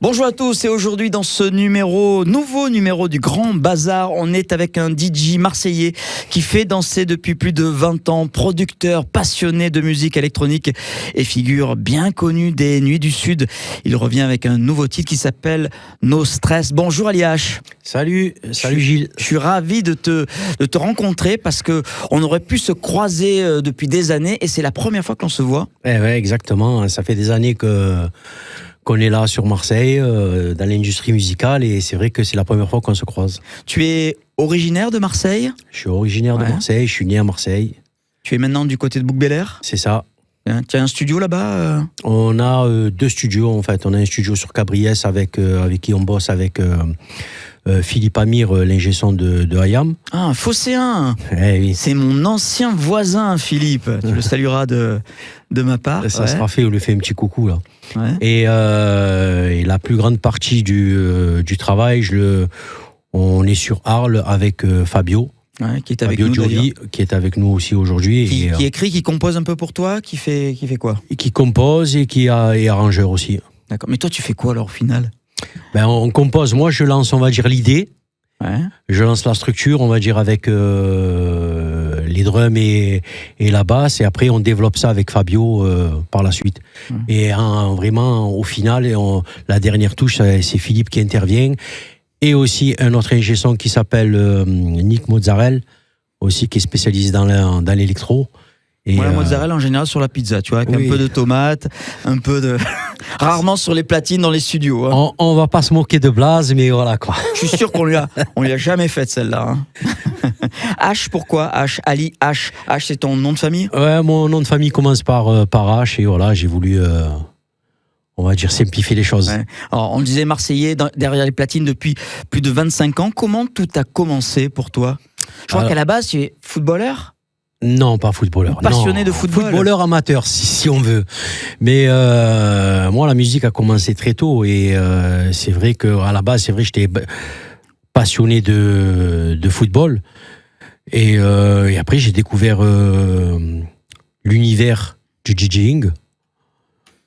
Bonjour à tous et aujourd'hui dans ce nouveau numéro du Grand Bazar, on est avec un DJ marseillais qui fait danser depuis plus de 20 ans, producteur passionné de musique électronique et figure bien connue des Nuits du Sud. Il revient avec un nouveau titre qui s'appelle No Stress. Bonjour Aliash. Salut Gilles. Je suis ravi de te rencontrer parce que on aurait pu se croiser depuis des années et c'est la première fois que l'on se voit. Ouais, exactement. Ça fait des années qu'on est là sur Marseille, dans l'industrie musicale, et c'est vrai que c'est la première fois qu'on se croise. Tu es originaire de Marseille ? Je suis originaire de Marseille, je suis né à Marseille. Tu es maintenant du côté de Bouc-Bélier ? C'est ça. Tu as un studio là-bas ? On a deux studios en fait. On a un studio sur Cabriès avec qui on bosse avec Philippe Amir, l'ingé son de Hayam. Ah, un Phocéen. Oui. C'est mon ancien voisin, Philippe. Tu le salueras de ma part. Ça sera fait, on lui fait un petit coucou là. Ouais. Et la plus grande partie du travail, on est sur Arles avec Fabio. Ouais, qui est avec Fabio nous Gioli, qui est avec nous aussi aujourd'hui. Qui écrit, qui compose un peu pour toi, qui fait quoi ? Et qui compose et qui est arrangeur aussi. D'accord. Mais toi, tu fais quoi alors au final ? Ben, on compose. Moi, je lance, on va dire, l'idée. Ouais. Je lance la structure, on va dire, avec les drums et la basse. Et après, on développe ça avec Fabio par la suite. Et vraiment, au final, la dernière touche, c'est Philippe qui intervient. Et aussi un autre ingé son qui s'appelle Nick Mozzarella, aussi qui est spécialisé dans l'électro. Et la mozzarella en général sur la pizza, tu vois, avec un peu de tomate, un peu de... Rarement sur les platines dans les studios. Hein. On va pas se moquer de Blaze, mais voilà quoi. Je suis sûr qu'on lui a jamais fait celle-là. Hein. H, pourquoi H, Ali, H. H, c'est ton nom de famille ? Ouais, mon nom de famille commence par H, et voilà, j'ai voulu... on va dire simplifier les choses. Ouais. Alors, on disait Marseillais derrière les platines depuis plus de 25 ans. Comment tout a commencé pour toi ? Je crois qu'à la base, tu es footballeur ? Non, pas footballeur. Passionné de football ? Footballeur amateur, si on veut. Mais moi, la musique a commencé très tôt. Et c'est vrai qu'à la base, j'étais passionné de football. Et après, j'ai découvert l'univers du DJing.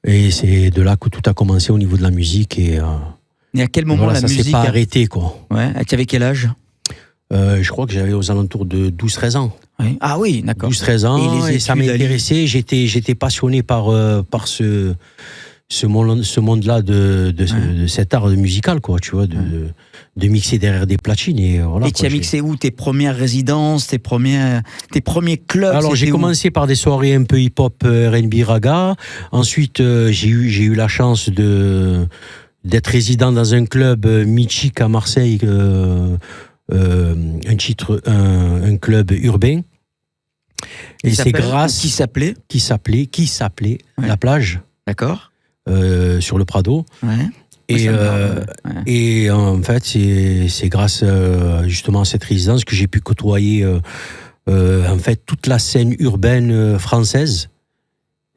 Et c'est de là que tout a commencé au niveau de la musique. Et à quel moment voilà, la musique s'est pas arrêté, quoi. Ouais. Tu avais quel âge ? Je crois que j'avais aux alentours de 12-13 ans. Oui. Ah oui, d'accord. 12-13 ans, et ça m'intéressait. J'étais passionné par ce monde-là de cet art musical, quoi, tu vois, de mixer derrière des platines. Et voilà, tu as mixé où ? Tes premières résidences, tes premiers clubs ? Alors, j'ai commencé par des soirées un peu hip-hop, R&B, raga. Ensuite, j'ai eu la chance d'être résident dans un club mythique à Marseille, un club urbain. Et c'est grâce... Qui s'appelait La Plage. D'accord. Sur le Prado. Ouais. Et en fait, c'est grâce justement à cette résidence que j'ai pu côtoyer en fait toute la scène urbaine française,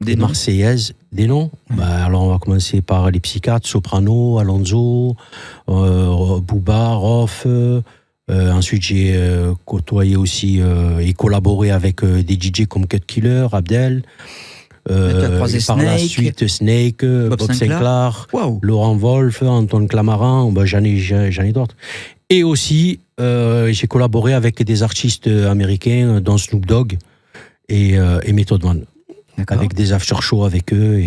des marseillaise, des noms. Ouais. Alors on va commencer par les Psychiatres, Soprano, Alonso, Booba, Rof. Ensuite, j'ai côtoyé aussi et collaboré avec des DJ comme Cut Killer, Abdel. Par la suite, Snake, Bob Sinclair, wow. Laurent Wolf, Antoine Clamaran, j'en ai d'autres. Et aussi, j'ai collaboré avec des artistes américains, dont Snoop Dogg et Method Man. D'accord. Avec des after-shows avec eux.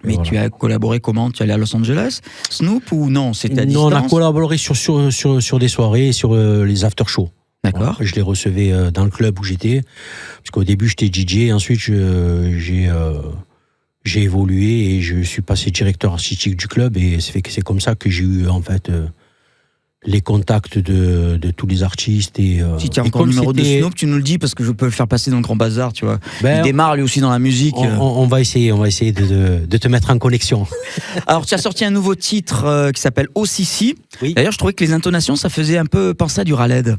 Mais voilà. Tu as collaboré comment ? Tu es allé à Los Angeles, Snoop, ou non ? C'était à distance ? Non, on a collaboré sur des soirées, sur les after-shows. D'accord. Voilà, je les recevais dans le club où j'étais, parce qu'au début j'étais DJ, ensuite j'ai évolué et je suis passé directeur artistique du club, et c'est comme ça que j'ai eu en fait les contacts de tous les artistes. Et si tu as encore le numéro de Snoop, tu nous le dis, parce que je peux le faire passer dans le Grand Bazar, tu vois. Il démarre lui aussi dans la musique. On va essayer de te mettre en connexion. Alors tu as sorti un nouveau titre qui s'appelle OCC. Oui. D'ailleurs je trouvais que les intonations ça faisait un peu penser à du Raled.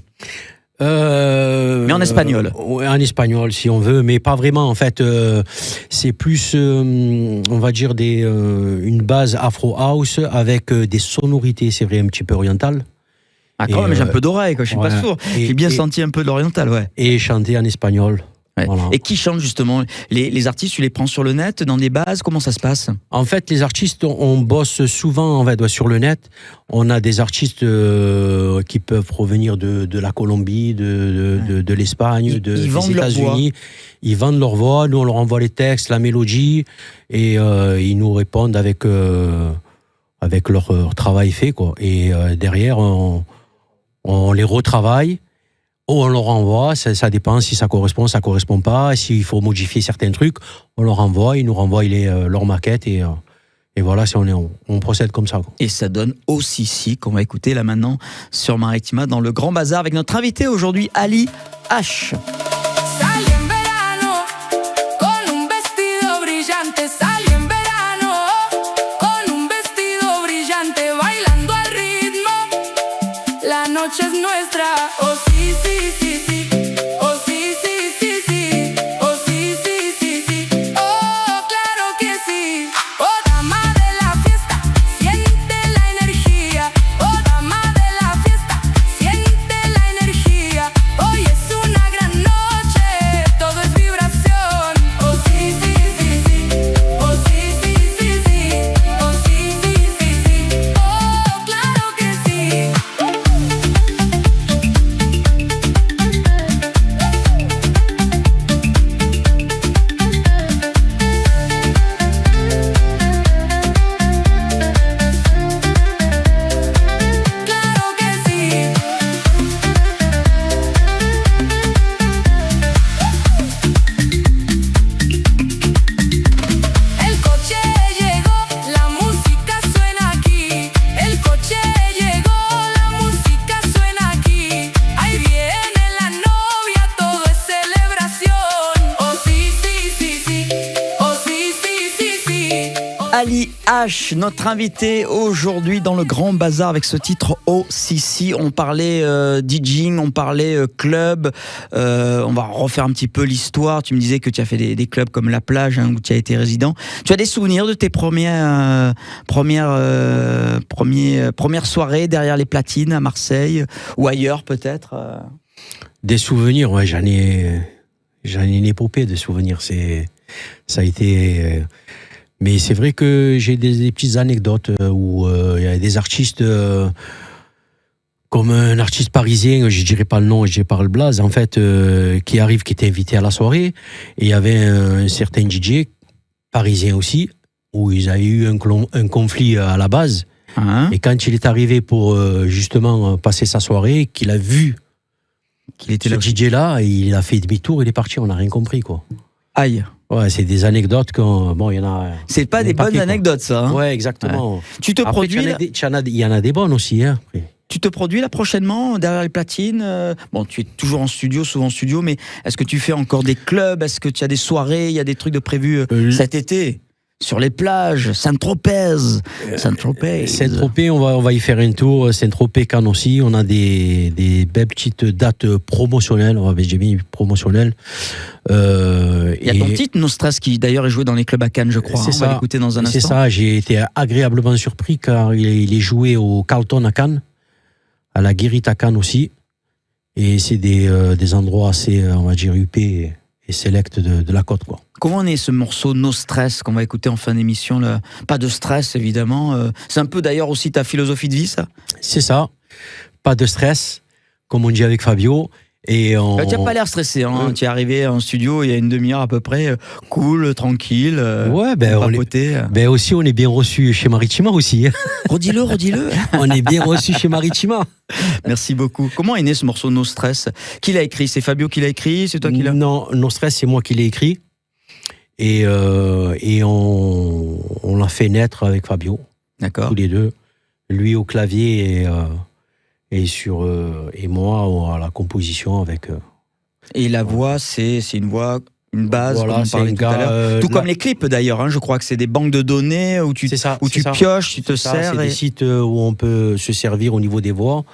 Mais en espagnol. En espagnol si on veut, mais pas vraiment en fait. C'est plus, on va dire, une base afro house avec des sonorités, c'est vrai, un petit peu orientales. Ah quand même, j'ai un peu d'oreille, quoi. Je suis pas sourd. J'ai bien senti un peu de l'oriental, ouais. Et chanter en espagnol. Ouais. Voilà. Et qui chante justement les artistes, tu les prends sur le net, dans des bases, comment ça se passe? En fait, les artistes, on bosse souvent sur le net. On a des artistes qui peuvent provenir de la Colombie, de l'Espagne, des États-Unis. Ils vendent leur voix, nous on leur envoie les textes, la mélodie, et ils nous répondent avec leur travail fait, quoi. Et derrière, on les retravaille. On leur envoie, ça dépend si ça correspond pas, s'il faut modifier certains trucs, on leur envoie, ils nous renvoient leur maquette et voilà, on procède comme ça. Et ça donne aussi qu'on va écouter là maintenant sur Maritima dans le Grand Bazar avec notre invité aujourd'hui, Ali H. Ali H, notre invité aujourd'hui dans le Grand Bazar avec ce titre OCC. On parlait DJing, on parlait club. On va refaire un petit peu l'histoire. Tu me disais que tu as fait des clubs comme La Plage, hein, où tu as été résident. Tu as des souvenirs de tes premières soirées derrière les platines à Marseille ou ailleurs peut-être Des souvenirs, ouais, j'en ai une épopée de souvenirs. Ça a été... Mais c'est vrai que j'ai des petites anecdotes où il y a des artistes, comme un artiste parisien, je dirais pas le nom, je dirais pas le blaze, en fait, qui était invité à la soirée. Et il y avait un certain DJ, parisien aussi, où ils avaient eu un conflit à la base. Et quand il est arrivé pour justement passer sa soirée, qu'il a vu qu'il était ce DJ-là, il a fait demi-tour, il est parti, on n'a rien compris, quoi. Aïe. Ouais, c'est des anecdotes il y en a. C'est pas des bonnes anecdotes, ça. Hein. Ouais, exactement. Ouais. Tu te produis. Il y en a des bonnes aussi, hein. Tu te produis là prochainement derrière les platines. Bon, tu es toujours en studio, souvent en studio, mais est-ce que tu fais encore des clubs? Est-ce que tu as des soirées? Il y a des trucs de prévus cet été? Sur les plages, Saint-Tropez. Saint-Tropez, on va y faire un tour. Saint-Tropez, Cannes aussi. On a des belles petites dates promotionnelles. J'ai mis promotionnelles. Il y a ton titre, No Stress, qui d'ailleurs est joué dans les clubs à Cannes, je crois. On va l'écouter dans un instant. C'est ça, j'ai été agréablement surpris car il est joué au Carlton à Cannes, à la Guérite à Cannes aussi. Et c'est des endroits assez, on va dire, huppés et sélects de la côte, quoi. Comment est ce morceau No Stress qu'on va écouter en fin d'émission là? Pas de stress, évidemment. C'est un peu d'ailleurs aussi ta philosophie de vie, ça? C'est ça. Pas de stress, comme on dit avec Fabio. Et tu n'as pas l'air stressé, hein. Tu es arrivé en studio il y a une demi-heure à peu près, cool, tranquille. Ouais, aussi on est bien reçu chez Maritima aussi. Redis-le. On est bien reçu chez Maritima. Merci beaucoup. Comment est né ce morceau No Stress? Qui l'a écrit? C'est Fabio qui l'a écrit? C'est toi qui l'a? Non, No Stress, c'est moi qui l'ai écrit. Et on l'a fait naître avec Fabio. D'accord. Tous les deux. Lui au clavier et moi à la composition avec. Et la voix, c'est une voix, une base, voilà, comme on parlait tout à l'heure. Tout comme les clips d'ailleurs, hein, je crois que c'est des banques de données où tu pioches, tu te sers. C'est des sites où on peut se servir au niveau des voix.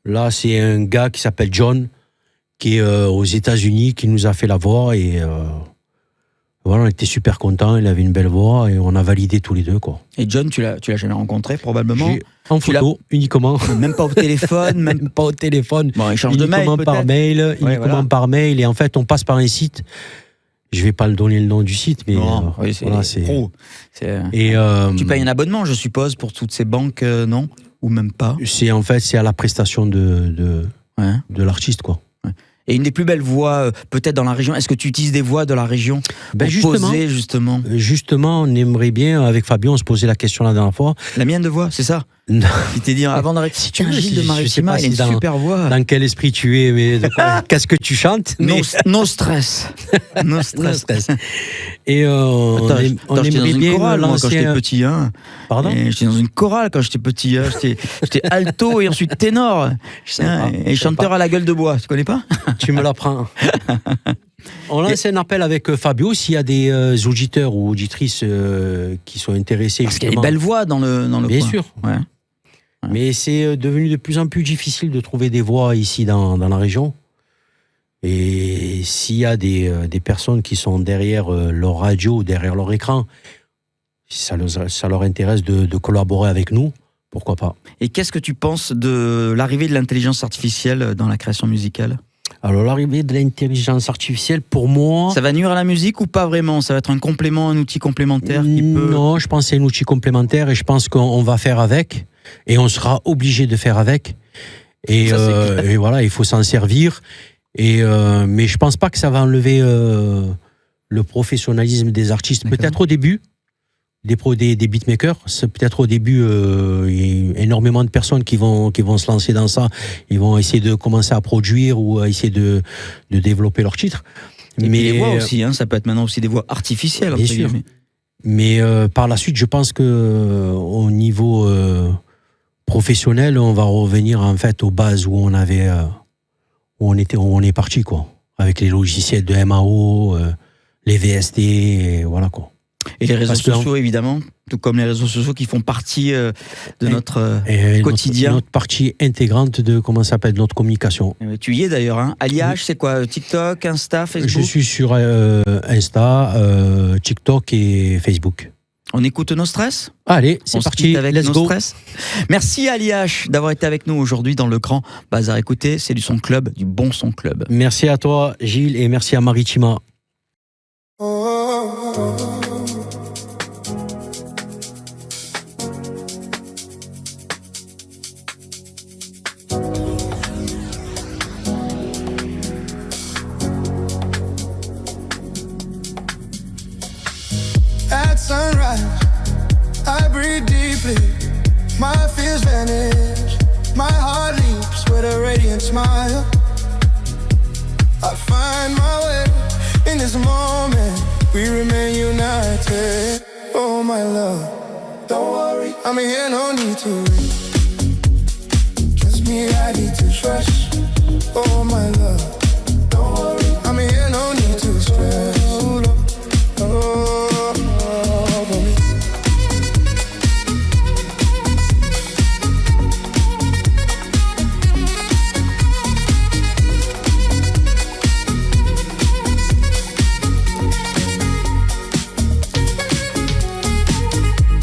Là, c'est un gars qui s'appelle John, qui est aux États-Unis, qui nous a fait la voix et. Voilà, on était super contents, il avait une belle voix et on a validé tous les deux, quoi. Et John, tu l'as jamais rencontré probablement? En photo, uniquement. Même pas au téléphone, même pas au téléphone. Bon, échange de mail peut-être. Par mail, uniquement par mail. Et en fait, on passe par un site. Je vais pas le donner le nom du site, mais oui, c'est voilà, c'est pro. Et tu payes un abonnement, je suppose, pour toutes ces banques, non? Ou même pas? C'est en fait, c'est à la prestation de l'artiste, quoi. Et une des plus belles voix, peut-être dans la région. Est-ce que tu utilises des voix de la région pour poser, justement? Justement, on aimerait bien, avec Fabien, on se posait la question la dernière fois. La mienne de voix, c'est ça? Non. Il t'est dit, avant d'arrêter, si tu Gilles de Maritima, il a une super voix. Dans quel esprit tu es, mais qu'est-ce que tu chantes? No stress. No stress. Et on aimerait bien chorale, moi, quand j'étais petit. Hein. Pardon? J'étais dans une chorale quand j'étais petit. Hein. J'étais alto et ensuite ténor. Et chanteur à la gueule de bois. Tu connais pas? Tu me l'apprends. On lance un appel avec Fabio s'il y a des auditeurs ou auditrices qui sont intéressés. Parce qu'il y a des belles voix dans le Bien coin. sûr. Ouais. Mais c'est devenu de plus en plus difficile de trouver des voix ici dans la région. Et s'il y a des personnes qui sont derrière leur radio, derrière leur écran, si ça leur intéresse de collaborer avec nous, pourquoi pas. Et qu'est-ce que tu penses de l'arrivée de l'intelligence artificielle dans la création musicale? Alors l'arrivée de l'intelligence artificielle, pour moi... Ça va nuire à la musique ou pas vraiment? Ça va être un complément, un outil complémentaire qui peut... Non, je pense que c'est un outil complémentaire et je pense qu'on va faire avec et on sera obligé de faire avec. Et voilà, il faut s'en servir. Mais je pense pas que ça va enlever le professionnalisme des artistes. D'accord. Peut-être au début, des beatmakers, c'est peut-être au début il y a énormément de personnes qui vont se lancer dans ça. Ils vont essayer de commencer à produire ou à essayer de développer leurs titres. Mais les voix aussi, hein, ça peut être maintenant aussi des voix artificielles. Bien sûr. Mais par la suite, je pense que au niveau professionnel, on va revenir en fait aux bases où on avait, où on est parti, quoi, avec les logiciels de MAO, les VST, et voilà, quoi. Et les réseaux sociaux, évidemment, tout comme les réseaux sociaux qui font partie de notre quotidien. Notre partie intégrante de, comment ça s'appelle, notre communication. Tu y es d'ailleurs, hein. Aliage, c'est quoi? TikTok, Insta, Facebook? Je suis sur Insta, TikTok et Facebook. On écoute No Stress? Allez, c'est parti, let's go. Stress. Merci Aliage d'avoir été avec nous aujourd'hui dans le Grand Bazar. Écoutez, c'est du son club, du bon son club. Merci à toi Gilles et merci à Maritima. At sunrise, I breathe deeply. My fears vanish. My heart leaps with a radiant smile. I find my way in this moment. We remain united. Oh my love, don't worry, I'm here, no need to read. Trust me, I need to trust. Oh my love, don't worry, I'm here, no need to stress.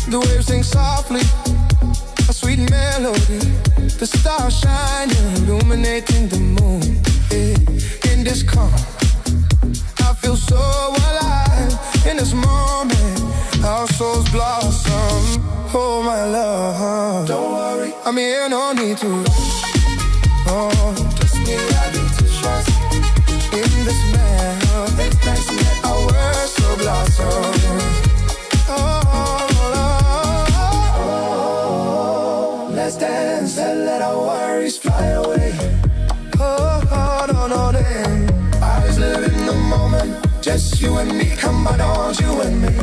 The waves sing softly, a sweet melody. The stars shining, illuminating the moon. In this calm, I feel so alive. In this moment, our souls blossom. Oh my love, don't worry, I'm here, no need to. Oh, just me, I need to trust. In this man, our words so blossom. Let's dance and let our worries fly away. Oh, no, then. I just live in the moment. Just you and me, come on, don't you and me.